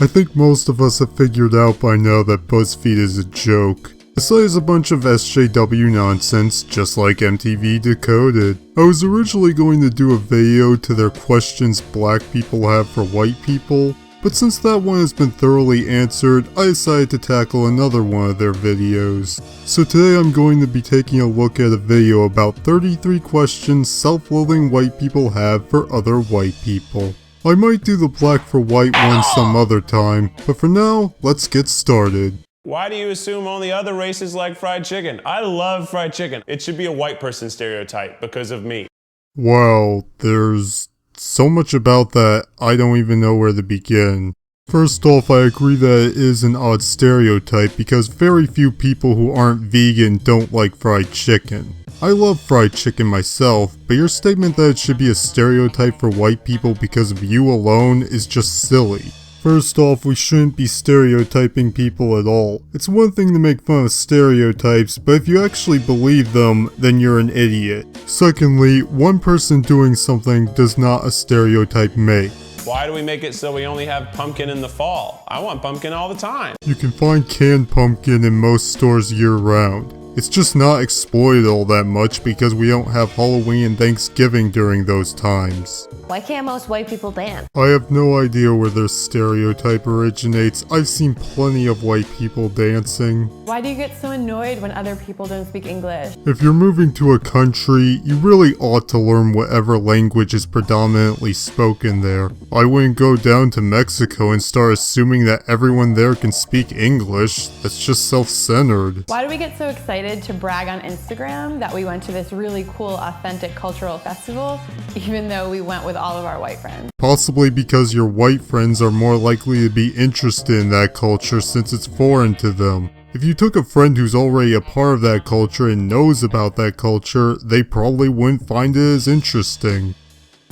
I think most of us have figured out by now that BuzzFeed is a joke. The site is a bunch of SJW nonsense, just like MTV Decoded. I was originally going to do a video to their questions black people have for white people, but since that one has been thoroughly answered, I decided to tackle another one of their videos. So today I'm going to be taking a look at a video about 33 questions self-loathing white people have for other white people. I might do the black for white one some other time, but for now, let's get started. Why do you assume only other races like fried chicken? I love fried chicken. It should be a white person stereotype because of me. Well, there's so much about that, I don't even know where to begin. First off, I agree that it is an odd stereotype because very few people who aren't vegan don't like fried chicken. I love fried chicken myself, but your statement that it should be a stereotype for white people because of you alone is just silly. First off, we shouldn't be stereotyping people at all. It's one thing to make fun of stereotypes, but if you actually believe them, then you're an idiot. Secondly, one person doing something does not a stereotype make. Why do we make it so we only have pumpkin in the fall? I want pumpkin all the time. You can find canned pumpkin in most stores year-round. It's just not exploited all that much because we don't have Halloween and Thanksgiving during those times. Why can't most white people dance? I have no idea where their stereotype originates. I've seen plenty of white people dancing. Why do you get so annoyed when other people don't speak English? If you're moving to a country, you really ought to learn whatever language is predominantly spoken there. I wouldn't go down to Mexico and start assuming that everyone there can speak English. That's just self-centered. Why do we get so excited to brag on Instagram that we went to this really cool, authentic cultural festival, even though we went with all of our white friends? Possibly because your white friends are more likely to be interested in that culture since it's foreign to them. If you took a friend who's already a part of that culture and knows about that culture, they probably wouldn't find it as interesting.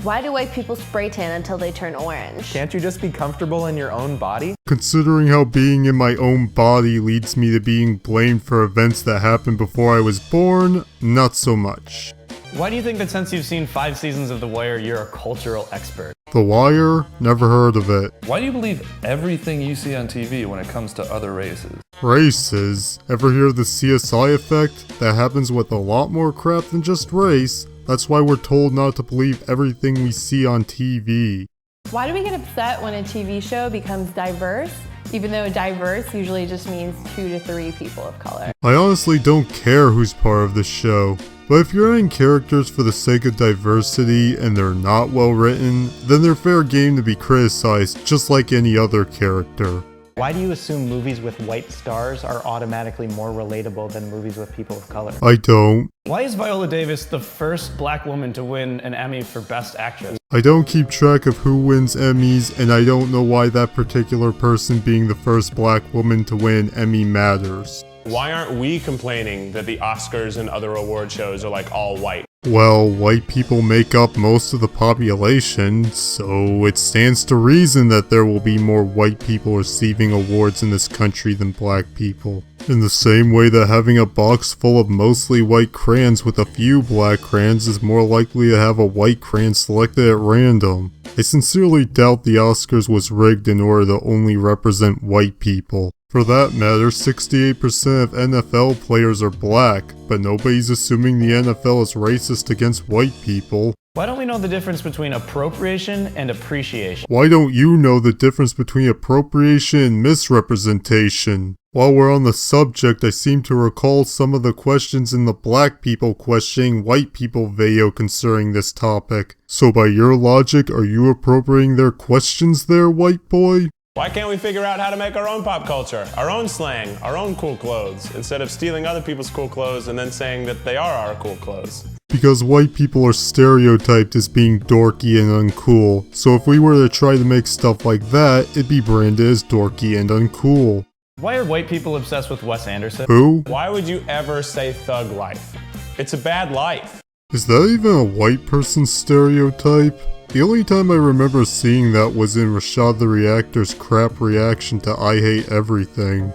Why do white people spray tan until they turn orange? Can't you just be comfortable in your own body? Considering how being in my own body leads me to being blamed for events that happened before I was born, not so much. Why do you think that since you've seen 5 seasons of The Wire, you're a cultural expert? The Wire? Never heard of it. Why do you believe everything you see on TV when it comes to other races? Races? Ever hear of the CSI effect? That happens with a lot more crap than just race. That's why we're told not to believe everything we see on TV. Why do we get upset when a TV show becomes diverse, even though diverse usually just means 2 to 3 people of color? I honestly don't care who's part of the show. But if you're adding characters for the sake of diversity and they're not well written, then they're fair game to be criticized just like any other character. Why do you assume movies with white stars are automatically more relatable than movies with people of color? I don't. Why is Viola Davis the first black woman to win an Emmy for Best Actress? I don't keep track of who wins Emmys, and I don't know why that particular person being the first black woman to win an Emmy matters. Why aren't we complaining that the Oscars and other award shows are like all white? Well, white people make up most of the population, so it stands to reason that there will be more white people receiving awards in this country than black people. In the same way that having a box full of mostly white crayons with a few black crayons is more likely to have a white crayon selected at random. I sincerely doubt the Oscars was rigged in order to only represent white people. For that matter, 68% of NFL players are black, but nobody's assuming the NFL is racist against white people. Why don't we know the difference between appropriation and appreciation? Why don't you know the difference between appropriation and misrepresentation? While we're on the subject, I seem to recall some of the questions in the black people questioning white people video concerning this topic. So by your logic, are you appropriating their questions there, white boy? Why can't we figure out how to make our own pop culture, our own slang, our own cool clothes, instead of stealing other people's cool clothes and then saying that they are our cool clothes? Because white people are stereotyped as being dorky and uncool, so if we were to try to make stuff like that, it'd be branded as dorky and uncool. Why are white people obsessed with Wes Anderson? Who? Why would you ever say thug life? It's a bad life. Is that even a white person stereotype? The only time I remember seeing that was in Rashad the Reactor's crap reaction to I Hate Everything.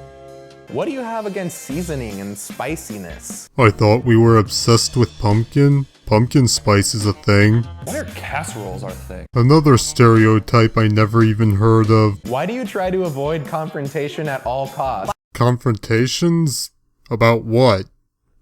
What do you have against seasoning and spiciness? I thought we were obsessed with pumpkin. Pumpkin spice is a thing. Why are casseroles our thing? Another stereotype I never even heard of. Why do you try to avoid confrontation at all costs? Confrontations? About what?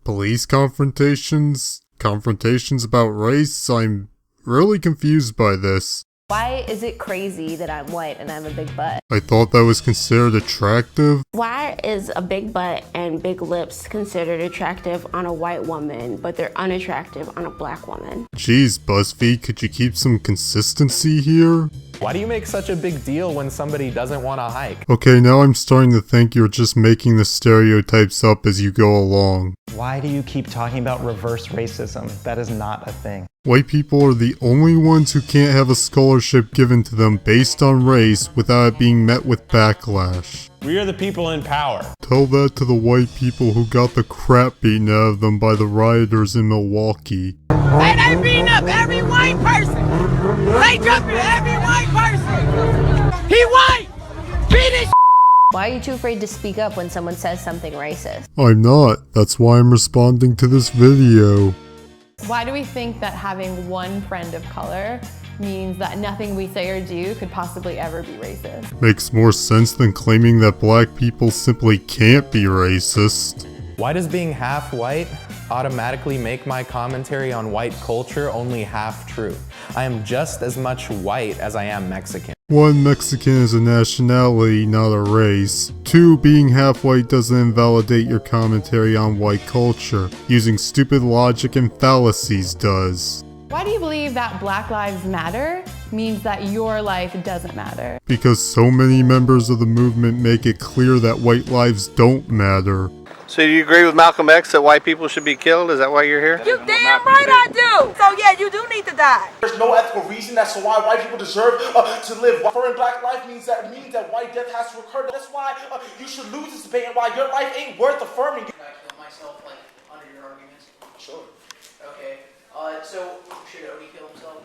Police confrontations? Confrontations about race? I'm really confused by this. Why is it crazy that I'm white and I have a big butt? I thought that was considered attractive. Why is a big butt and big lips considered attractive on a white woman, but they're unattractive on a black woman? Jeez, BuzzFeed, could you keep some consistency here? Why do you make such a big deal when somebody doesn't want to hike? Okay, now I'm starting to think you're just making the stereotypes up as you go along. Why do you keep talking about reverse racism? That is not a thing. White people are the only ones who can't have a scholarship given to them based on race without it being met with backlash. We are the people in power. Tell that to the white people who got the crap beaten out of them by the rioters in Milwaukee. They beating up every white person. They jumping every white person. He white. Beat his. Why are you too afraid to speak up when someone says something racist? I'm not. That's why I'm responding to this video. Why do we think that having one friend of color means that nothing we say or do could possibly ever be racist? Makes more sense than claiming that black people simply can't be racist. Why does being half white automatically make my commentary on white culture only half true? I am just as much white as I am Mexican. 1. Mexican is a nationality, not a race. 2. Being half white doesn't invalidate your commentary on white culture. Using stupid logic and fallacies does. Why do you believe that Black Lives Matter means that your life doesn't matter? Because so many members of the movement make it clear that white lives don't matter. So do you agree with Malcolm X that white people should be killed? Is that why you're here? You damn right I do. So yeah, you do need to die. There's no ethical reason as to why white people deserve to live. Deferring black life means that white death has to occur. That's why you should lose this debate and why your life ain't worth affirming. Can I kill myself, like, under your arguments? Sure. Okay. So, should Odie kill himself?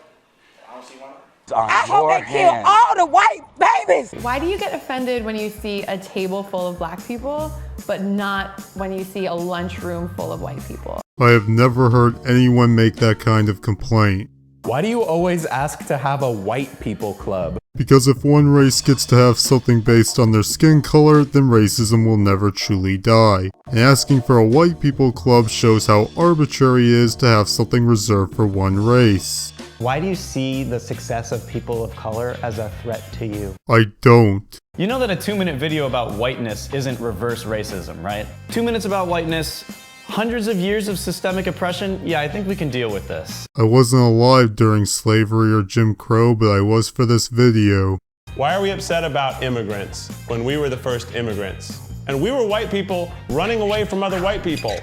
I don't see why not. I hope they kill all the white babies. Why do you get offended when you see a table full of black people, but not when you see a lunchroom full of white people? I have never heard anyone make that kind of complaint. Why do you always ask to have a white people club? Because if one race gets to have something based on their skin color, then racism will never truly die. And asking for a white people club shows how arbitrary it is to have something reserved for one race. Why do you see the success of people of color as a threat to you? I don't. You know that a 2-minute video about whiteness isn't reverse racism, right? 2 minutes about whiteness, hundreds of years of systemic oppression, yeah, I think we can deal with this. I wasn't alive during slavery or Jim Crow, but I was for this video. Why are we upset about immigrants when we were the first immigrants? And we were white people running away from other white people.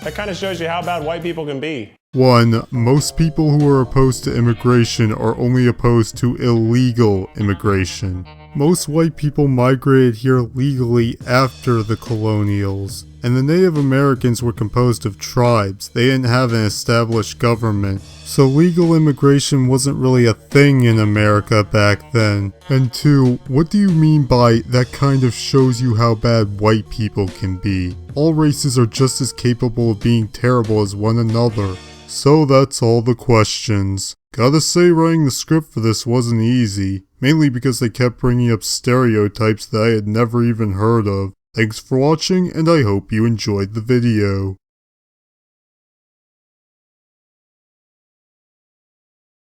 That kind of shows you how bad white people can be. 1. Most people who are opposed to immigration are only opposed to illegal immigration. Most white people migrated here legally after the colonials, and the Native Americans were composed of tribes. They didn't have an established government, so legal immigration wasn't really a thing in America back then. And 2, what do you mean by that kind of shows you how bad white people can be? All races are just as capable of being terrible as one another. So that's all the questions. Gotta say, writing the script for this wasn't easy, mainly because they kept bringing up stereotypes that I had never even heard of. Thanks for watching, and I hope you enjoyed the video.